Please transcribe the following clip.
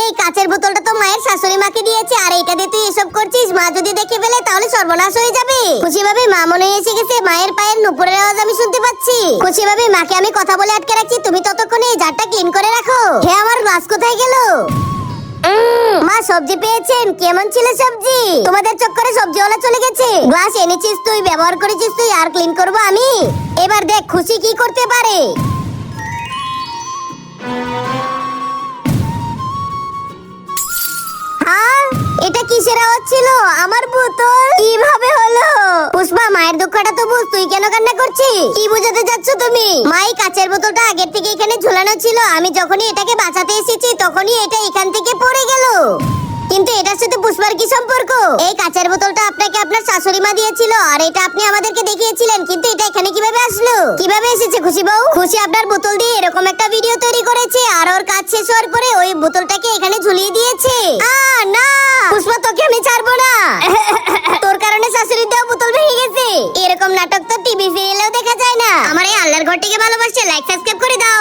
এই কাচের বোতলটা তো মায়ের শাশুড়ি মাকে দিয়েছে, আর এটা দিয়ে তুই এসব করছিস। মা যদি দেখে ফেলে তাহলে সর্বনাশ হয়ে যাবে। খুশি ভাবে মা মনে এসে গেছে, মায়ের পায়ের নুপুরের আওয়াজ আমি শুনতে পাচ্ছি। খুশি ভাবে মাকে আমি কথা বলে আটকে রাখছি, তুমি ততক্ষণে এই জারটা ক্লিন করে রাখো। হে আমার গ্লাস কোথায় গেল? মা সবজি পেয়েছেন? কেমন ছিল সবজি? তোমাদের চক্করে সবজিওয়ালা চলে গেছে। গ্লাস এনেছিস তুই, ব্যবহার করেছিস তুই, আর ক্লিন করব আমি। এবার দেখ খুশি কি করতে পারে। এটা কিসের আওয়াজ ছিল? আমার বোতল কিভাবে হলো? পুষ্পা, মায়ের দুঃখটা তো বুঝ, তুই কেন কান্না করছিস? কি বোঝাতে যাচ্ছ তুমি? মাই কাচের বোতলটা আগের থেকে এখানে ঝুলানো ছিল, আমি যখনই এটাকে বাঁচাতে এসেছি তখনই এটা এখান থেকে পড়ে গেল। কিন্তু এটার সাথে পুষ্পার কি সম্পর্ক? এই কাচের বোতলটা আপনাকে আপনার শাশুড়ি মা দিয়েছিল, আর এটা আপনি আমাদেরকে দেখিয়েছিলেন, কিন্তু এটা এখানে কিভাবে আসলো? কিভাবে এসেছে খুশি বউ? খুশি আপনার বোতল দিয়ে এরকম একটা ভিডিও তৈরি করেছে, আর ওর কাজ শেষ হওয়ার পরে ওই বোতলটাকে এখানে ঝুলিয়ে দিয়েছে। না পুষ্পা, তোকে আমি ছাড়বো না। তোর কারণে শাশুড়ির দেওয়া বোতল ভেঙে গেছে। এরকম নাটক তো টিভি সিরিয়ালেও দেখা যায় না। আমার এই আল্লাহর ঘরটিকে ভালোবাসছে, লাইক সাবস্ক্রাইব করে দাও।